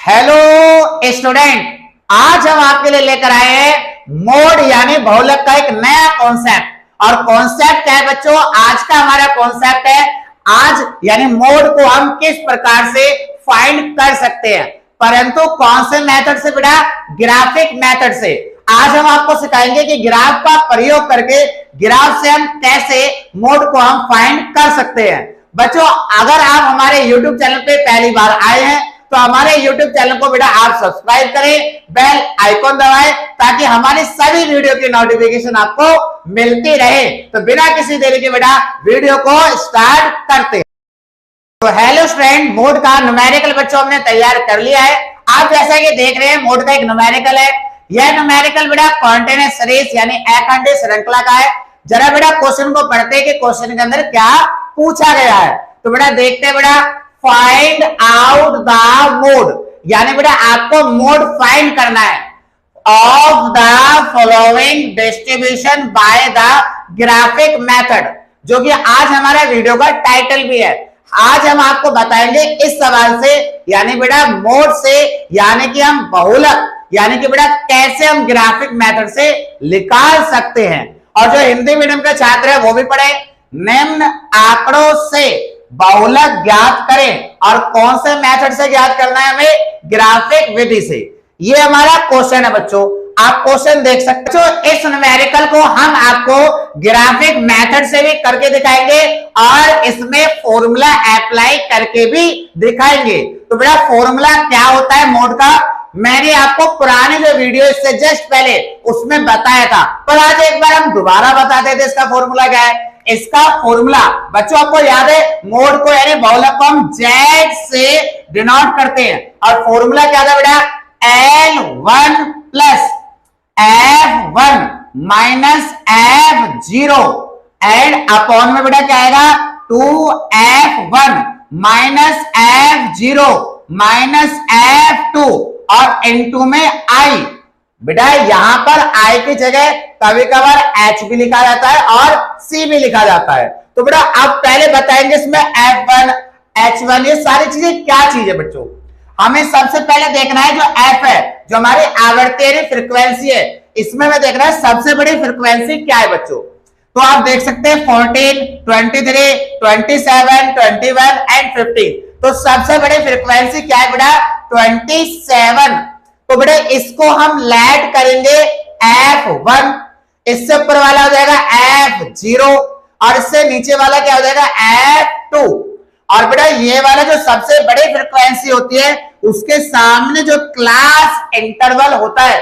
Hello student, आज हम आपके लिए लेकर आए हैं मोड यानी बहुलक का एक नया कॉन्सेप्ट। और कॉन्सेप्ट क्या है बच्चों? आज का हमारा कॉन्सेप्ट है आज यानी मोड को हम किस प्रकार से फाइंड कर सकते हैं, परंतु कौन से मेथड से बेटा? ग्राफिक मेथड से। आज हम आपको सिखाएंगे कि ग्राफ का प्रयोग करके ग्राफ से हम कैसे मोड को हम फाइंड कर सकते हैं। बच्चों, अगर आप हमारे YouTube चैनल पे पहली बार आए हैं तो हमारे YouTube चैनल को बेटा आप सब्सक्राइब करें, बेल आइकॉन दबाएं ताकि हमारी सभी वीडियो की नोटिफिकेशन आपको मिलती रहे। तो बिना किसी देरी के बेटा वीडियो को स्टार्ट करते हैं। तो हेलो स्टूडेंट, मोड का न्यूमेरिकल बच्चों हमने तैयार कर लिया है। आप जैसा कि देख रहे हैं मोड का एक न्यूमेरिकल है। यह न्यूमेरिकल बेटा कॉन्टिन्यूअस सीरीज यानी अखंड श्रृंखला का है। जरा बेटा क्वेश्चन को पढ़ते हैं कि क्वेश्चन के अंदर क्या पूछा गया है। तो बेटा देखते हैं बेटा, फाइंड आउट द मोड यानी बेटा आपको मोड फाइंड करना है of the following distribution by the graphic method, जो कि आज हमारा वीडियो का टाइटल भी है। आज हम आपको बताएंगे इस सवाल से यानी बेटा मोड से, यानी कि हम बहुलक यानी कि बेटा कैसे हम ग्राफिक मेथड से निकाल सकते हैं। और जो हिंदी मीडियम का छात्र है वो भी पढ़े। निम्न आंकड़ों से बहुलक ज्ञात करें। और कौन से मेथड से ज्ञात करना है? हमें ग्राफिक विधि से। ये हमारा क्वेश्चन है बच्चों, आप क्वेश्चन देख सकते हो। इस न्यूमेरिकल को हम आपको ग्राफिक मेथड से भी करके दिखाएंगे और इसमें फॉर्मूला अप्लाई करके भी दिखाएंगे। तो बेटा फॉर्मूला क्या होता है मोड का, मैंने आपको पुराने जो वीडियो इससे जस्ट पहले उसमें बताया था, पर आज एक बार हम दोबारा बताते थे इसका फॉर्मूला क्या है। इसका फॉर्मूला बच्चों आपको याद है, मोड को यानी बहुलक को हम Z से डिनोट करते हैं। और फॉर्मूला क्या था बेटा? L1 plus F1 minus F0 and upon में बेटा क्या आएगा? 2F1 minus F0 minus F2 और इनटू में I। बेटा यहां पर I की जगह कभी कभार H भी लिखा जाता है और C भी लिखा जाता है। तो बेटा आप पहले बताएंगे इसमें F1 H1 ये सारी चीजें क्या चीज है बच्चों। हमें सबसे पहले देखना है जो F है, जो हमारी आवर्ती फ्रीक्वेंसी है, इसमें हमें देखना है सबसे बड़ी फ्रीक्वेंसी क्या है बच्चों। तो आप देख सकते हैं 14, 23, 27, 21 एंड 15। तो सबसे बड़ी फ्रीक्वेंसी क्या है बेटा? 27। तो बेटा इसको हम लैड करेंगे F1, इससे ऊपर वाला हो जाएगा F0 और इससे नीचे वाला क्या हो जाएगा? F2। और बेटा ये वाला जो सबसे बड़ी फ्रीक्वेंसी होती है उसके सामने जो क्लास इंटरवल होता है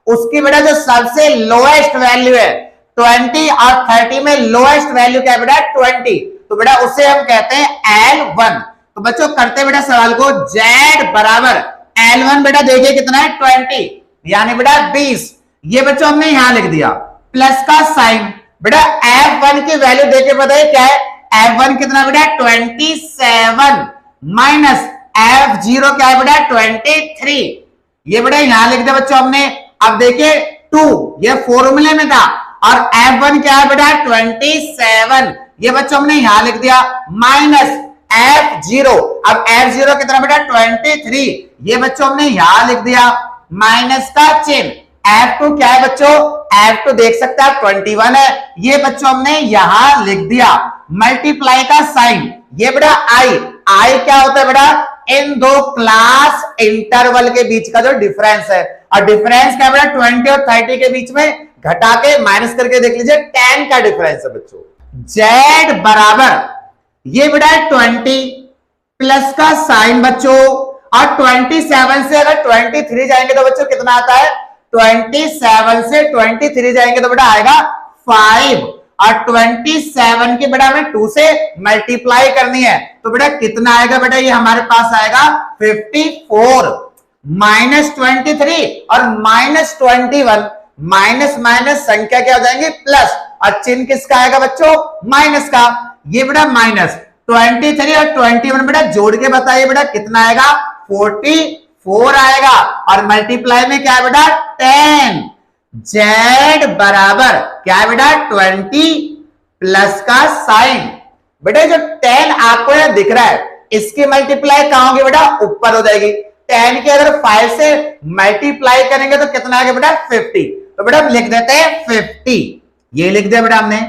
उसकी बेटा जो सबसे लोएस्ट वैल्यू है 20 और 30 में लोएस्ट वैल्यू क्या है बेटा? 20। तो बेटा उसे हम कहते हैं L1। तो बच्चों करते बेटा सवाल को, Z बराबर L1 बेटा देखिए कितना है? 20 यानी बेटा 20। ये बच्चों हमने यहां लिख दिया प्लस का साइन। बेटा F1 की वैल्यू देके बताइए क्या है? F1 कितना बेटा? 27 माइनस F0 क्या है बेटा? 23। ये बेटा यहां लिख दिया बच्चों हमने। अब देखिए 2 ये फॉर्मूले में था और F1 क्या है बेटा? 27। ये बच्चों हमने यहां लिख दिया माइनस F0। अब F0 कितना बेटा? 23। ये बच्चों हमने यहां लिख दिया माइनस का चिन्ह। F2 क्या है बच्चों? F2 देख सकते हैं 21 है, ये बच्चों हमने यहां लिख दिया मल्टीप्लाई का साइन। ये बेटा I क्या होता है बेटा? इन दो क्लास इंटरवल के बीच का जो डिफरेंस है। और डिफरेंस क्या है बेटा? 20 और 30 के बीच में घटा के माइनस करके देख लीजिए 10 का डिफरेंस है बच्चों। Z बराबर ये बेटा 20 प्लस का साइन बच्चों, और 27 से अगर 23 जाएंगे तो बच्चों कितना आता है? 27 से 23 जाएंगे तो बेटा आएगा 5। और 27 की बेटा हमें 2 से मल्टीप्लाई करनी है तो बेटा कितना आएगा बेटा? ये हमारे पास आएगा 54 माइनस 23 और माइनस 21। माइनस माइनस संख्या क्या हो जाएंगे? प्लस। और चिन्ह किसका आएगा बच्चों? माइनस का। ये बेटा माइनस 23 और 21 बेटा जोड़ के बताइए बेटा कितना आएगा? 44 आएगा। और मल्टीप्लाई में क्या है बेटा? 10। Z बराबर क्या है बेटा? 20 प्लस का साइन। बेटा जो 10 आपको यहां दिख रहा है इसकी मल्टीप्लाई कहां होगी बेटा? ऊपर हो जाएगी। 10 के अगर 5 से मल्टीप्लाई करेंगे तो कितना आएगा बेटा 50। तो बेटा हम लिख देते हैं 50, ये लिख दिया बेटा हमने।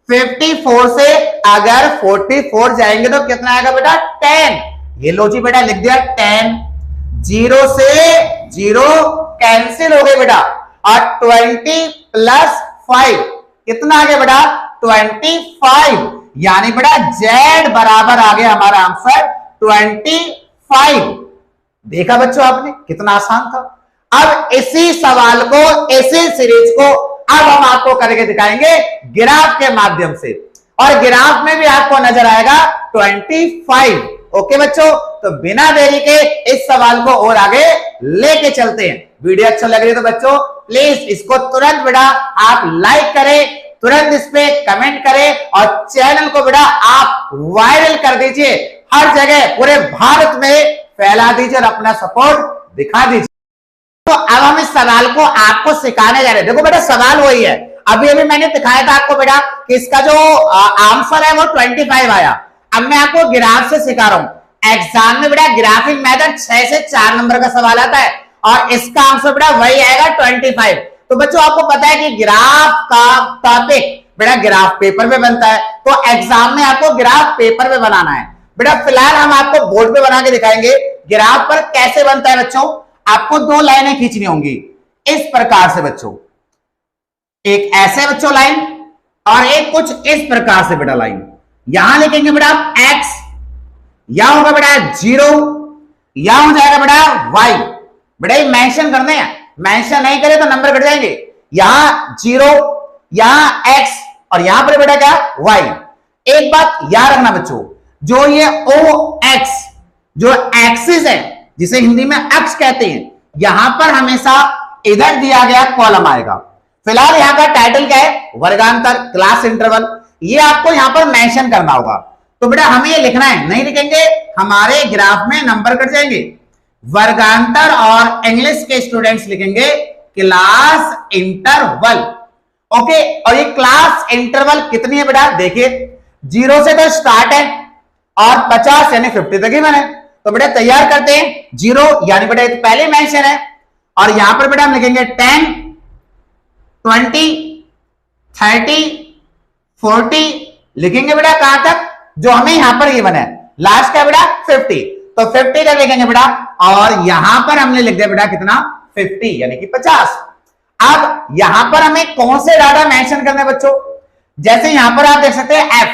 54 से अगर 44 जाएंगे तो कितना आएगा बेटा 10, ये लो जी बेटा लिख दिया 10। 0 से 0 कैंसिल हो गए बेटा, और 20 प्लस 5 कितना आ गया बेटा 25, यानी बेटा Z बराबर आ गया हमारा आंसर 25। देखा बच्चों आपने कितना आसान था। अब इसी सवाल को, इसी सीरीज को अब हम आपको करके दिखाएंगे ग्राफ के माध्यम से, और ग्राफ में भी आपको नजर आएगा 25। ओके बच्चों, तो बिना देरी के इस सवाल को और आगे लेके चलते हैं। वीडियो अच्छा लग रही है तो बच्चों प्लीज इसको तुरंत बेटा आप लाइक करें, तुरंत इस पे कमेंट करें, और चैनल को बेटा आप वायरल कर दीजिए, हर जगह पूरे भारत में फैला दीजिए और अपना सपोर्ट दिखा दीजिए। तो अब हम इस सवाल को आपको सिखाने जा रहे हैं। देखो बेटा सवाल वही है, अभी अभी मैंने दिखाया था आपको बेटा कि इसका जो आंसर है वो 25 आया। अब मैं आपको ग्राफ से सिखा रहा हूं। एग्जाम में बेटा ग्राफिक मेथड 6 से 4 नंबर का सवाल आता है, और इसका आंसर बेटा वही आएगा 25। तो बच्चों आपको पता है कि ग्राफ का टॉपिक बेटा ग्राफ पेपर में बनता है, तो एग्जाम में आपको ग्राफ पेपर में बनाना है। बेटा फिलहाल हम आपको बोर्ड पे बना के दिखाएंगे ग्राफ पर कैसे बनता है। बच्चों आपको 2 लाइनें खींचनी होंगी इस प्रकार से बच्चों, एक ऐसे बच्चों लाइन, और एक कुछ इस प्रकार से बेटा लाइन। यहां लिखेंगे बेटा आप x, यहां होगा बेटा 0, यहां हो जाएगा बेटा y। बेटा ये मेंशन करने हैं, मेंशन नहीं करे तो नंबर कट जाएंगे। यहां 0, यहां x, और यहां पर बेटा क्या y। एक बात याद रखना बच्चों, जो ये OX जो एक्सिस है, जिसे हिंदी में अक्ष कहते हैं, यहां पर हमेशा इधर दिया गया कॉलम आएगा। फिलहाल यहां का टाइटल क्या है, वर्गांतर, क्लास इंटरवल, ये आपको यहां पर मेंशन करना होगा। तो बेटा हमें ये लिखना है, नहीं लिखेंगे हमारे ग्राफ में नंबर कट जाएंगे। वर्गांतर, और इंग्लिश के स्टूडेंट्स लिखेंगे क्लास इंटरवल। ओके, और ये क्लास इंटरवल कितनी है बेटा, देखिए 0 से तो स्टार्ट है और 50 यानी 50 तक ही बने। तो बेटा तैयार करते हैं 0 यानी बेटा पहले मेंशन है, और यहां पर बेटा हम लिखेंगे 10, 20, 30, 40 लिखेंगे बेटा कहां तक, जो हमें यहां पर गिवन है लास्ट का बेटा 50, तो 50 तक लिखेंगे बेटा, और यहां पर हमने लिख दिया बेटा कितना 50 यानी कि 50। अब यहां पर हमें कौन से डाटा मेंशन करने बच्चों, जैसे यहां पर आप देख सकते हैं F,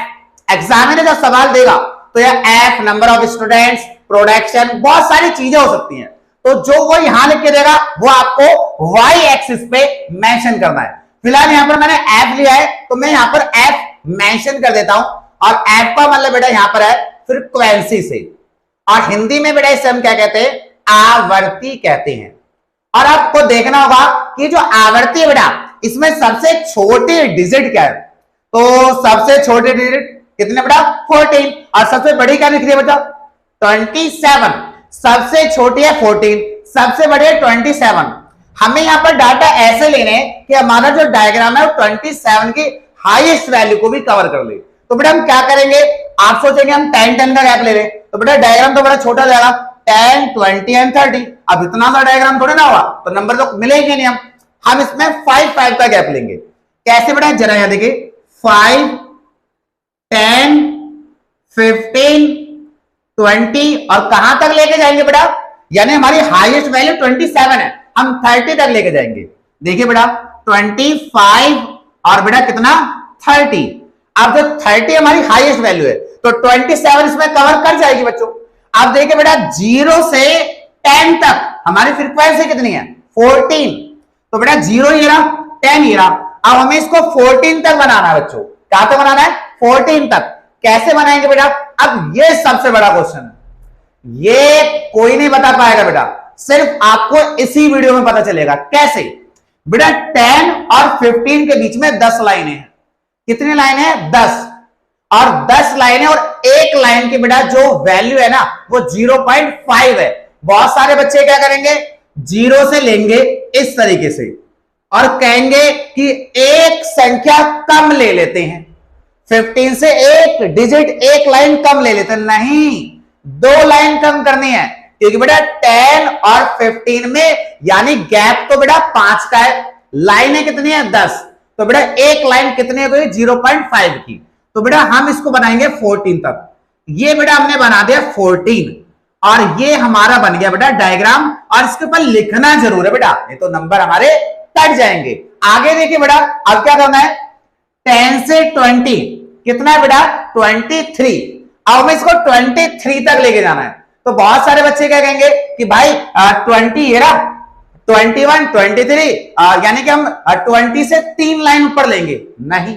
एग्जामिनर जब सवाल देगा तो यह F, number of students, production, बहुत सारी चीजें हो सकती हैं। तो जो वो यहां लिख के देगा वो आपको y एक्सिस पे मेंशन करना है। फिलहाल यहां पर मैंने F लिया है, तो मैं यहां पर F मेंशन कर देता हूं, और F का मतलब बेटा यहां पर है फ्रीक्वेंसी से, और हिंदी में बेटा इसे हम क्या कहते हैं, आवर्ती कहते हैं। और आपको देखना होगा कि जो आवर्ती है बेटा, इसमें सबसे छोटी डिजिट क्या है, तो सबसे छोटी डिजिट कितने बेटा 14, और सबसे बड़ी क्या लिख रही है बेटा 27। सबसे छोटी है 14, सबसे बड़ी है 27। हमें यहां पर डाटा ऐसे लेने हैं कि हमारा जो डायग्राम है वो 27 की हाईएस्ट वैल्यू को भी कवर कर ले। तो बेटा हम क्या करेंगे, आप सोचेंगे हम 10 10 का गैप ले रहे, तो बेटा डायग्राम तो बड़ा छोटा जाएगा, 10, 20 एंड 30। अब इतना सा डायग्राम थोड़ा ना हुआ तो नंबर तो मिलेंगे नहीं। हम इसमें 5 5 का गैप लेंगे। कैसे बेटा, जरा यहां देखिए 5, 10, 15, 20, और कहां तक लेके जाएंगे बेटा, यानी हमारी हाईएस्ट वैल्यू 27 है, हम 30 तक लेके जाएंगे। देखिए बेटा 25 और बेटा कितना 30। अब जो 30 हमारी हाईएस्ट वैल्यू है तो 27 इसमें कवर कर जाएगी बच्चों। अब देखिए बेटा 0 से 10 तक हमारी फ्रीक्वेंसी कितनी है 14, तो बेटा 0 ही रहा 10 ही रहा। अब हमें इसको 14 तक बनाना है बच्चों। कहां तक बनाना है 14 तक। कैसे बनाएंगे बेटा, अब ये सबसे बड़ा क्वेश्चन है, ये कोई नहीं बता पाएगा बेटा, सिर्फ आपको इसी वीडियो में पता चलेगा। कैसे बेटा 10 और 15 के बीच में 10 लाइनें हैं। कितनी लाइनें हैं 10, और 10 लाइनें, और एक लाइन की बेटा जो वैल्यू है ना वो 0.5 है। बहुत सारे बच्चे क्या करेंगे 0 से लेंगे इस तरीके से और कहेंगे कि एक संख्या कम ले लेते हैं, 15 से एक डिजिट एक लाइन कम ले लेते हैं। नहीं, 2 लाइन कम करनी है। क्योंकि बेटा 10 और 15 में यानी गैप तो बेटा 5 का है, लाइनें कितनी है 10, तो बेटा एक लाइन कितनी हो गई 0.5 की, तो बेटा हम इसको बनाएंगे 14 तक। ये बेटा हमने बना दिया 14 और ये हमारा बन गया बेटा डायग्राम, और इसके ऊपर लिखना जरूर है बेटा, नहीं तो नंबर हमारे कट जाएंगे। आगे देखिए बेटा अब क्या करना है, 10 से 20 कितना है बेटा 23, अब हमें इसको 23 तक लेके जाना है। तो बहुत सारे बच्चे क्या कहेंगे कि भाई 20 ये रहा, 21, 23 यानी कि हम 20 से 3 लाइन ऊपर लेंगे, नहीं,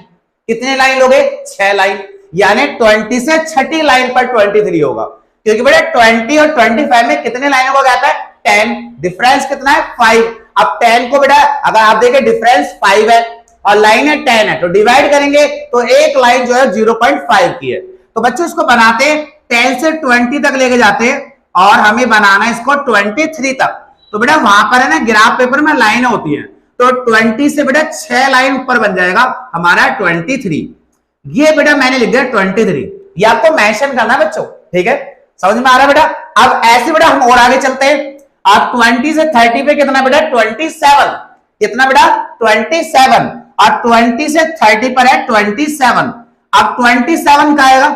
कितने लाइन लोगे 6 लाइन, यानी 20 से छठी लाइन पर 23 होगा, क्योंकि बेटा 20 और 25 में कितने लाइनों का गैप है 10, डिफरेंस कितना है 5। अब 10 को बेटा अगर आप देखें डिफरेंस 5 है और लाइन है 10 है, तो डिवाइड करेंगे तो एक लाइन जो है 0.5 की है। तो बच्चों इसको बनाते 10 से 20 तक लेके जाते और हमें बनाना है इसको 23 तक। तो बेटा वहां पर है ना ग्राफ पेपर में लाइनें होती हैं, तो 20 से बेटा 6 लाइन ऊपर बन जाएगा हमारा 23। ये बेटा मैंने लिख दिया 23, ये आपको मेंशन करना बच्चों, ठीक है, समझ में आ रहा है बेटा। अब ऐसे बेटा हम और आगे चलते हैं। अब 20 से 30 पे कितना बेटा 27, कितना बेटा 27, और 20 से 30 पर है 27। अब 27 का आएगा,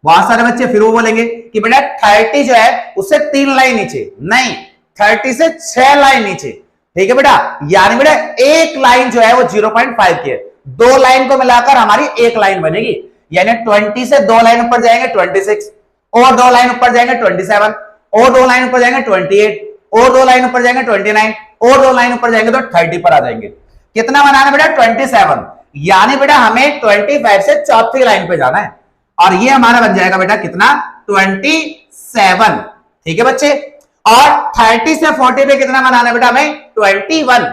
बहुत सारे बच्चे फिर वो बोलेंगे कि बेटा 30 जो है उससे 3 लाइन नीचे, नहीं 30 से 6 लाइन नीचे, ठीक है बेटा, यानी बेटा एक लाइन जो है वो 0.5 की है, 2 लाइन को मिलाकर हमारी एक लाइन बनेगी, यानी 20 से 2 लाइन ऊपर जाएंगे 26, और 2 लाइन ऊपर जाएंगे 27, और 2 लाइन ऊपर जाएंगे 28, और 2 लाइन ऊपर जाएंगे 29, और 2 लाइन ऊपर जाएंगे तो 30 पर आ जाएंगे। कितना बनाना बेटा 27, यानी बेटा हमें 25 से चौथी लाइन पे जाना है, और ये हमारा बन जाएगा बेटा कितना 27, ठीक है बच्चे। और 30 से 40 पे कितना बनाना है बेटा हमें 21,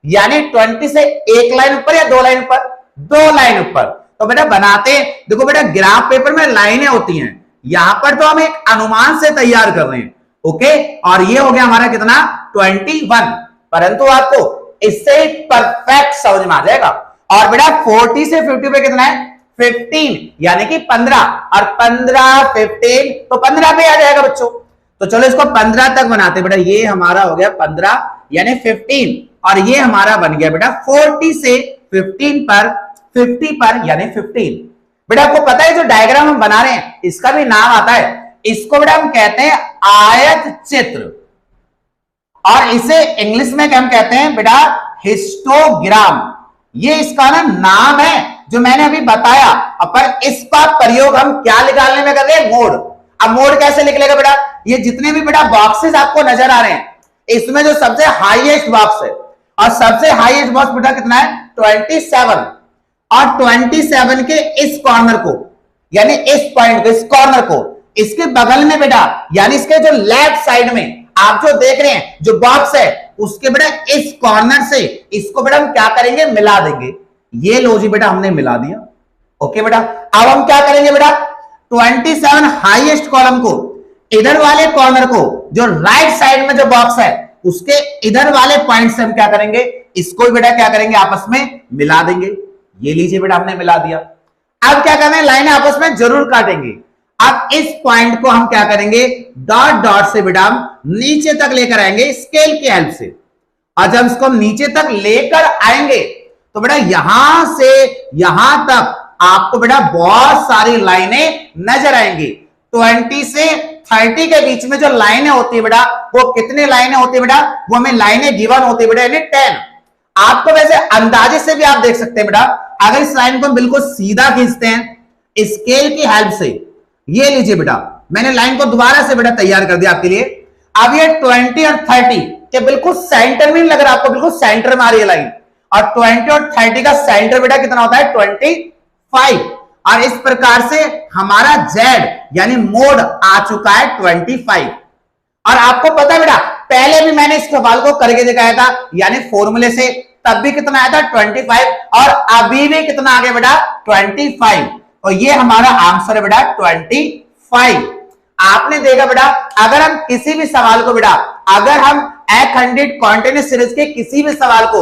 यानी 20 से एक लाइन ऊपर या 2 लाइन ऊपर, 2 लाइन ऊपर। तो बेटा बनाते देखो बेटा ग्राफ पेपर में लाइनें होती हैं, यहां पर तो हम एक अनुमान से तैयार कर रहे हैं, ओके, और ये हो गया हमारा कितना 21, परंतु आपको इससे परफेक्ट समझ में आ जाएगा। और बेटा 40 से 50 पे कितना है 15, यानी कि 15, और 15 15 तो 15 पे आ जाएगा बच्चों। तो चलो इसको 15 तक बनाते बेटा, ये हमारा हो गया 15 यानी 15, और ये हमारा बन गया बेटा 40 से 15 पर 50 पर यानी 15। बेटा आपको पता है जो डायग्राम हम बना रहे हैं इसका भी नाम आता है, इसको बेटा हम कहते हैं आयत चित्र, और इसे इंग्लिश में क्या हम कहते हैं बेटा हिस्टोग्राम। ये इसका ना नाम है जो मैंने अभी बताया, पर इसका प्रयोग हम क्या निकालने में कर रहे हैं मोड। अब मोड कैसे निकलेगा बेटा, ये जितने भी बेटा बॉक्सेस आपको नजर आ रहे हैं इसमें जो सबसे हाईएस्ट बॉक्स है, और सबसे हाईएस्ट बॉक्स बेटा कितना है 27, और 27 के इस कॉर्नर को यानी इस पॉइंट को, इस कॉर्नर को, इसके बगल में बेटा यानी इसके जो लेफ्ट साइड में आप जो देख रहे हैं जो बॉक्स है उसके बेटा इस कॉर्नर से इसको बेटा हम क्या करेंगे मिला देंगे। ये लो जी बेटा हमने मिला दिया, ओके बेटा। अब हम क्या करेंगे बेटा 27 हाईएस्ट कॉलम को इधर वाले कॉर्नर को जो राइट साइड में जो बॉक्स है उसके इधर वाले पॉइंट से हम क्या करेंगे इसको बेटा क्या करेंगे आपस में मिला देंगे। ये लीजिए बेटा हमने मिला दिया। अब क्या करना है लाइनें आपस में जरूर काटेंगे। अब इस पॉइंट को हम क्या करेंगे डॉट डॉट से बेटा हम नीचे तक लेकर आएंगे स्केल की हेल्प से, और जब इसको नीचे तक लेकर आएंगे तो बेटा यहां से यहां तक आपको बेटा बहुत सारी लाइनें नजर आएंगी। 20 से 30 के बीच में जो लाइनें होती है बेटा वो कितने लाइनें होती है बेटा, वो हमें लाइनें गिवन होती है बेटा यानी 10। आपको वैसे अंदाजे से भी आप देख सकते हैं बेटा, अगर इस लाइन को बिल्कुल सीधा खींचते हैं स्केल की हेल्प से, ये लीजिए बेटा मैंने लाइन को दोबारा से बेटा तैयार कर दिया आपके लिए। अब ये 20 और 30 के बिल्कुल सेंटर में लग रहा है आपको, बिल्कुल सेंटर में आ रही है लाइन, और 20 और 30 का सेंटर बेटा कितना होता है 25, और इस प्रकार से हमारा Z यानी मोड आ चुका है 25। और आपको पता है बेटा पहले भी मैंने इस सवाल को करके दिखाया था यानी फॉर्मूले से, तब भी कितना आया था 25, और अभी भी कितना आ गया बेटा 25, और ये हमारा आंसर है बेटा 25। आपने देखा बेटा अगर हम किसी भी सवाल को बेटा अगर हम अखंडित कॉन्टिन्यूअस सीरीज के किसी भी सवाल को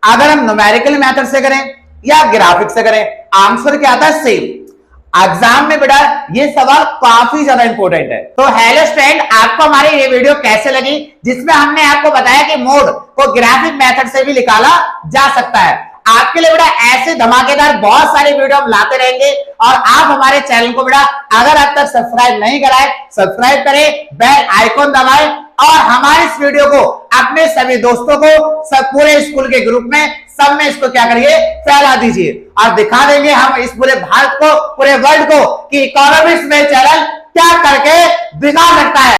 अगर हम न्यूमेरिकल मेथड से करें या ग्राफिक से करें आंसर क्या आता है सेम। एग्जाम में बेटा ये सवाल काफी ज्यादा इंपॉर्टेंट है। तो हेलो स्टूडेंट, आपको हमारी ये वीडियो कैसे लगी, जिसमें हमने आपको बताया कि मोड को ग्राफिक मेथड से भी निकाला जा सकता है। आपके लिए बेटा ऐसे धमाकेदार बहुत सारे वीडियो हम लाते रहेंगे और आप हमारे चैनल को बेटा अगर अब तक सब्सक्राइब नहीं कराए, सब्सक्राइब करें, बेल आइकॉन दबाएं और हमारे इस वीडियो को अपने सभी दोस्तों को, सब पूरे स्कूल के ग्रुप में, सब में इसको क्या करिए, फैला दीजिए और दिखा देंगे हम इस पूरे भारत को, पूरे वर्ल्ड को कि इकोनॉमिक्स में चैनल क्या करके बिगाड़ सकता है।